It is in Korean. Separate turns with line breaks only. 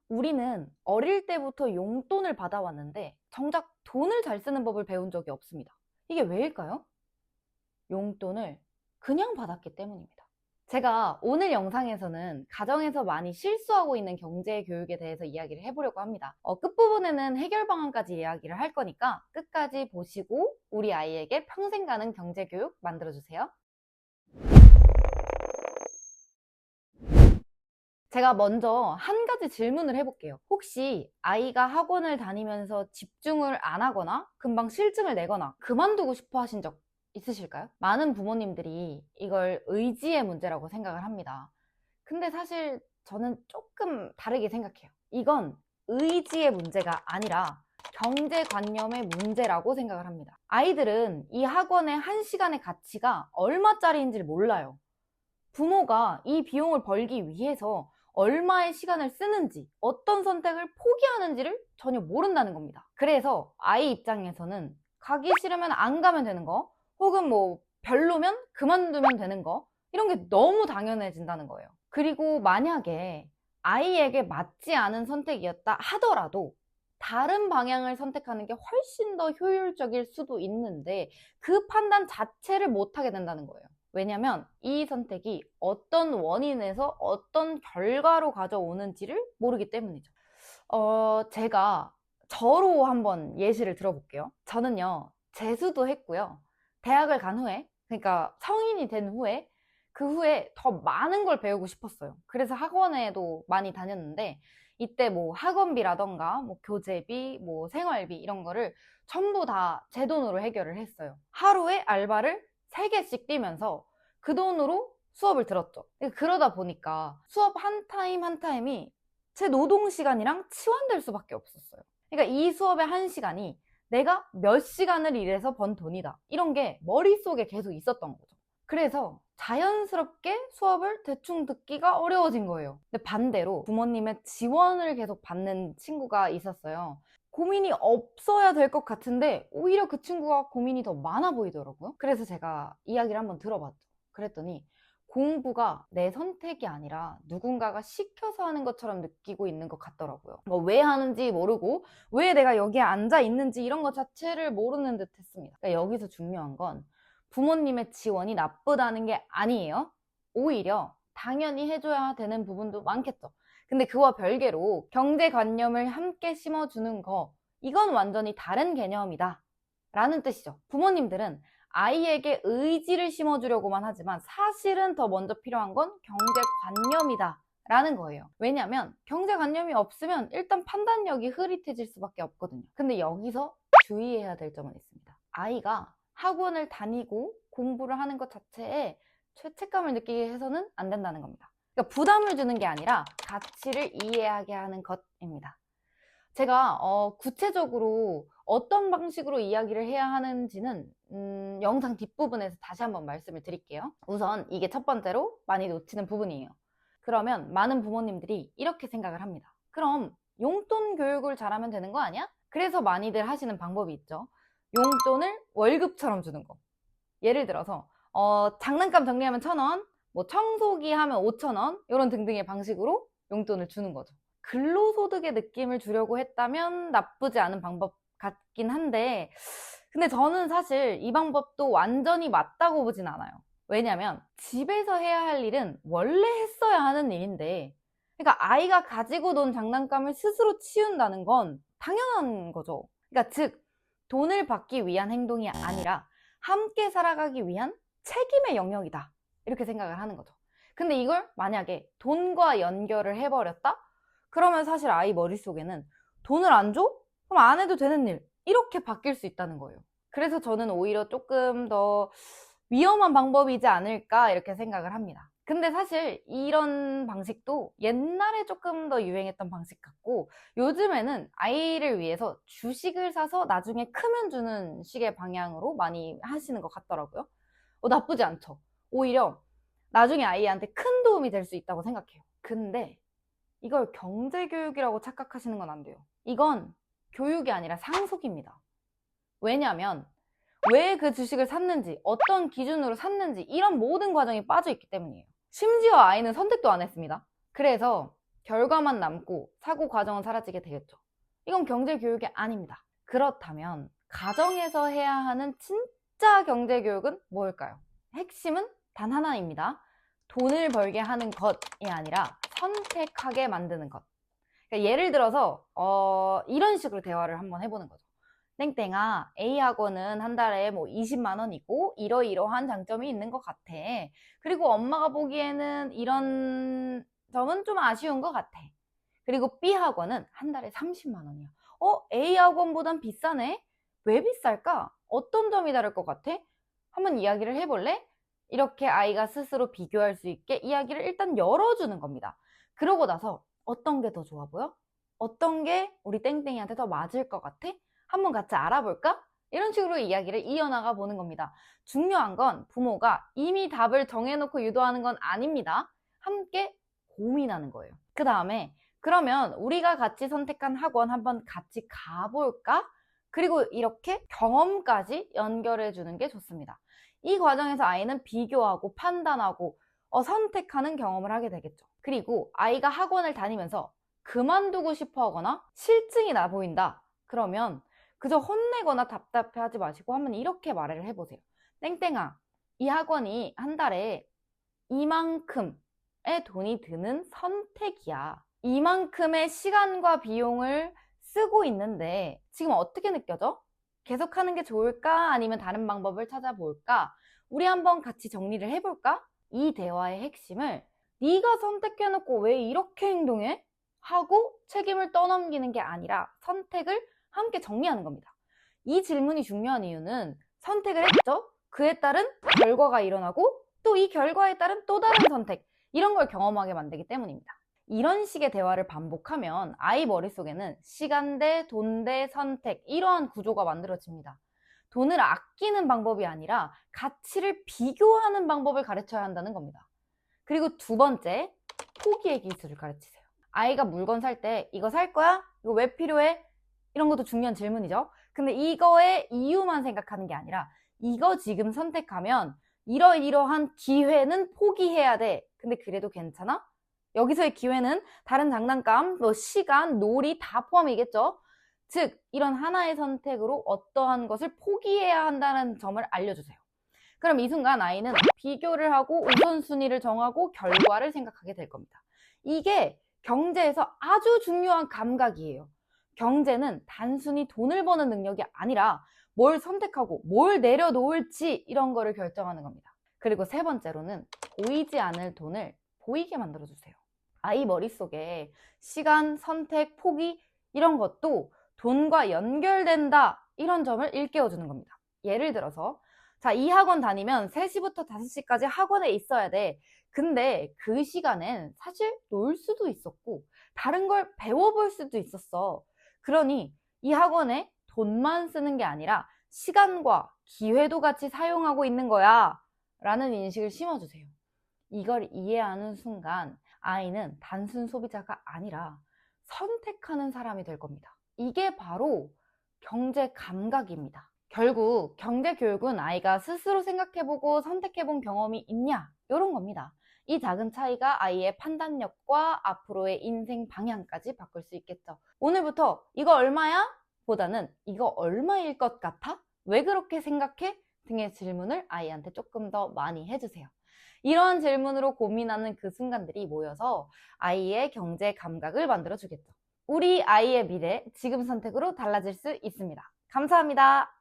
우리는 어릴 때부터 용돈을 받아왔는데 정작 돈을 잘 쓰는 법을 배운 적이 없습니다. 이게 왜일까요? 용돈을 그냥 받았기 때문입니다. 제가 오늘 영상에서는 가정에서 많이 실수하고 있는 경제 교육에 대해서 이야기를 해보려고 합니다. 끝부분에는 해결 방안까지 이야기를 할 거니까 끝까지 보시고 우리 아이에게 평생 가는 경제 교육 만들어주세요. 제가 먼저 한 가지 질문을 해볼게요. 혹시 아이가 학원을 다니면서 집중을 안 하거나 금방 실증을 내거나 그만두고 싶어 하신 적 있으실까요? 많은 부모님들이 이걸 의지의 문제라고 생각을 합니다. 근데 사실 저는 조금 다르게 생각해요. 이건 의지의 문제가 아니라 경제관념의 문제라고 생각을 합니다. 아이들은 이 학원의 한 시간의 가치가 얼마짜리인지를 몰라요. 부모가 이 비용을 벌기 위해서 얼마의 시간을 쓰는지, 어떤 선택을 포기하는지를 전혀 모른다는 겁니다. 그래서 아이 입장에서는 가기 싫으면 안 가면 되는 거, 혹은 뭐 별로면 그만두면 되는 거, 이런 게 너무 당연해진다는 거예요. 그리고 만약에 아이에게 맞지 않은 선택이었다 하더라도 다른 방향을 선택하는 게 훨씬 더 효율적일 수도 있는데 그 판단 자체를 못하게 된다는 거예요. 왜냐면 이 선택이 어떤 원인에서 어떤 결과로 가져오는지를 모르기 때문이죠. 제가 저로 한번 예시를 들어볼게요. 저는요, 재수도 했고요. 대학을 간 후에, 그러니까 성인이 된 후에, 그 후에 더 많은 걸 배우고 싶었어요. 그래서 학원에도 많이 다녔는데, 이때 뭐 학원비라던가, 뭐 교재비, 뭐 생활비 이런 거를 전부 다 제 돈으로 해결을 했어요. 하루에 알바를 3개씩 뛰면서 그 돈으로 수업을 들었죠. 그러다 보니까 수업 한 타임 한 타임이 제 노동 시간이랑 치환될 수밖에 없었어요. 그러니까 이 수업의 한 시간이 내가 몇 시간을 일해서 번 돈이다. 이런 게 머릿속에 계속 있었던 거죠. 그래서 자연스럽게 수업을 대충 듣기가 어려워진 거예요. 근데 반대로 부모님의 지원을 계속 받는 친구가 있었어요. 고민이 없어야 될 것 같은데 오히려 그 친구가 고민이 더 많아 보이더라고요. 그래서 제가 이야기를 한번 들어봤죠. 그랬더니 공부가 내 선택이 아니라 누군가가 시켜서 하는 것처럼 느끼고 있는 것 같더라고요. 뭐 왜 하는지 모르고 왜 내가 여기에 앉아 있는지 이런 것 자체를 모르는 듯 했습니다. 그러니까 여기서 중요한 건 부모님의 지원이 나쁘다는 게 아니에요. 오히려 당연히 해줘야 되는 부분도 많겠죠. 근데 그와 별개로 경제관념을 함께 심어주는 거, 이건 완전히 다른 개념이다 라는 뜻이죠. 부모님들은 아이에게 의지를 심어주려고만 하지만 사실은 더 먼저 필요한 건 경제관념이다 라는 거예요. 왜냐면 경제관념이 없으면 일단 판단력이 흐릿해질 수밖에 없거든요. 근데 여기서 주의해야 될 점은 있습니다. 아이가 학원을 다니고 공부를 하는 것 자체에 죄책감을 느끼게 해서는 안 된다는 겁니다. 그러니까 부담을 주는 게 아니라 가치를 이해하게 하는 것입니다. 제가 구체적으로 어떤 방식으로 이야기를 해야 하는지는 영상 뒷부분에서 다시 한번 말씀을 드릴게요. 우선 이게 첫 번째로 많이 놓치는 부분이에요. 그러면 많은 부모님들이 이렇게 생각을 합니다. 그럼 용돈 교육을 잘하면 되는 거 아니야? 그래서 많이들 하시는 방법이 있죠. 용돈을 월급처럼 주는 거. 예를 들어서 장난감 정리하면 1,000원, 뭐 청소기 하면 5,000원 이런 등등의 방식으로 용돈을 주는 거죠. 근로소득의 느낌을 주려고 했다면 나쁘지 않은 방법 같긴 한데 근데 저는 사실 이 방법도 완전히 맞다고 보진 않아요. 왜냐면 집에서 해야 할 일은 원래 했어야 하는 일인데 그러니까 아이가 가지고 논 장난감을 스스로 치운다는 건 당연한 거죠. 그러니까 즉 돈을 받기 위한 행동이 아니라 함께 살아가기 위한 책임의 영역이다 이렇게 생각을 하는 거죠. 근데 이걸 만약에 돈과 연결을 해버렸다? 그러면 사실 아이 머릿속에는 돈을 안 줘? 그럼 안 해도 되는 일 이렇게 바뀔 수 있다는 거예요. 그래서 저는 오히려 조금 더 위험한 방법이지 않을까 이렇게 생각을 합니다. 근데 사실 이런 방식도 옛날에 조금 더 유행했던 방식 같고 요즘에는 아이를 위해서 주식을 사서 나중에 크면 주는 식의 방향으로 많이 하시는 것 같더라고요. 나쁘지 않죠. 오히려 나중에 아이한테 큰 도움이 될 수 있다고 생각해요. 근데 이걸 경제교육이라고 착각하시는 건 안 돼요. 이건 교육이 아니라 상속입니다. 왜냐면 왜 그 주식을 샀는지, 어떤 기준으로 샀는지 이런 모든 과정이 빠져 있기 때문이에요. 심지어 아이는 선택도 안 했습니다. 그래서 결과만 남고 사고 과정은 사라지게 되겠죠. 이건 경제교육이 아닙니다. 그렇다면 가정에서 해야 하는 진짜 경제교육은 뭘까요? 핵심은 단 하나입니다. 돈을 벌게 하는 것이 아니라 선택하게 만드는 것. 그러니까 예를 들어서 이런 식으로 대화를 한번 해보는 거죠. 땡땡아, A학원은 한 달에 뭐 20만 원이고 이러이러한 장점이 있는 것 같아. 그리고 엄마가 보기에는 이런 점은 좀 아쉬운 것 같아. 그리고 B학원은 한 달에 30만 원이야. A학원보단 비싸네? 왜 비쌀까? 어떤 점이 다를 것 같아? 한번 이야기를 해볼래? 이렇게 아이가 스스로 비교할 수 있게 이야기를 일단 열어주는 겁니다. 그러고 나서 어떤 게 더 좋아 보여? 어떤 게 우리 땡땡이한테 더 맞을 것 같아? 한번 같이 알아볼까? 이런 식으로 이야기를 이어나가 보는 겁니다. 중요한 건 부모가 이미 답을 정해놓고 유도하는 건 아닙니다. 함께 고민하는 거예요. 그 다음에 그러면 우리가 같이 선택한 학원 한번 같이 가볼까? 그리고 이렇게 경험까지 연결해 주는 게 좋습니다. 이 과정에서 아이는 비교하고 판단하고 선택하는 경험을 하게 되겠죠. 그리고 아이가 학원을 다니면서 그만두고 싶어 하거나 실증이 나 보인다. 그러면 그저 혼내거나 답답해하지 마시고 한번 이렇게 말을 해보세요. 땡땡아, 이 학원이 한 달에 이만큼의 돈이 드는 선택이야. 이만큼의 시간과 비용을 쓰고 있는데 지금 어떻게 느껴져? 계속 하는 게 좋을까? 아니면 다른 방법을 찾아볼까? 우리 한번 같이 정리를 해볼까? 이 대화의 핵심을 네가 선택해놓고 왜 이렇게 행동해? 하고 책임을 떠넘기는 게 아니라 선택을 함께 정리하는 겁니다. 이 질문이 중요한 이유는 선택을 했죠? 그에 따른 결과가 일어나고 또 이 결과에 따른 또 다른 선택, 이런 걸 경험하게 만들기 때문입니다. 이런 식의 대화를 반복하면 아이 머릿속에는 시간 대 돈 대 선택, 이러한 구조가 만들어집니다. 돈을 아끼는 방법이 아니라 가치를 비교하는 방법을 가르쳐야 한다는 겁니다. 그리고 두 번째, 포기의 기술을 가르치세요. 아이가 물건 살 때 이거 살 거야? 이거 왜 필요해? 이런 것도 중요한 질문이죠. 근데 이거의 이유만 생각하는 게 아니라 이거 지금 선택하면 이러이러한 기회는 포기해야 돼. 근데 그래도 괜찮아? 여기서의 기회는 다른 장난감, 뭐 시간, 놀이 다 포함이겠죠? 즉, 이런 하나의 선택으로 어떠한 것을 포기해야 한다는 점을 알려주세요. 그럼 이 순간 아이는 비교를 하고 우선순위를 정하고 결과를 생각하게 될 겁니다. 이게 경제에서 아주 중요한 감각이에요. 경제는 단순히 돈을 버는 능력이 아니라 뭘 선택하고 뭘 내려놓을지 이런 거를 결정하는 겁니다. 그리고 세 번째로는 보이지 않을 돈을 보이게 만들어주세요. 아이 머릿속에 시간, 선택, 포기 이런 것도 돈과 연결된다, 이런 점을 일깨워주는 겁니다. 예를 들어서 자, 이 학원 다니면 3시부터 5시까지 학원에 있어야 돼. 근데 그 시간엔 사실 놀 수도 있었고 다른 걸 배워볼 수도 있었어. 그러니 이 학원에 돈만 쓰는 게 아니라 시간과 기회도 같이 사용하고 있는 거야 라는 인식을 심어주세요. 이걸 이해하는 순간 아이는 단순 소비자가 아니라 선택하는 사람이 될 겁니다. 이게 바로 경제 감각입니다. 결국 경제 교육은 아이가 스스로 생각해보고 선택해본 경험이 있냐, 이런 겁니다. 이 작은 차이가 아이의 판단력과 앞으로의 인생 방향까지 바꿀 수 있겠죠. 오늘부터 이거 얼마야? 보다는 이거 얼마일 것 같아? 왜 그렇게 생각해? 등의 질문을 아이한테 조금 더 많이 해주세요. 이러한 질문으로 고민하는 그 순간들이 모여서 아이의 경제 감각을 만들어주겠죠. 우리 아이의 미래, 지금 선택으로 달라질 수 있습니다. 감사합니다.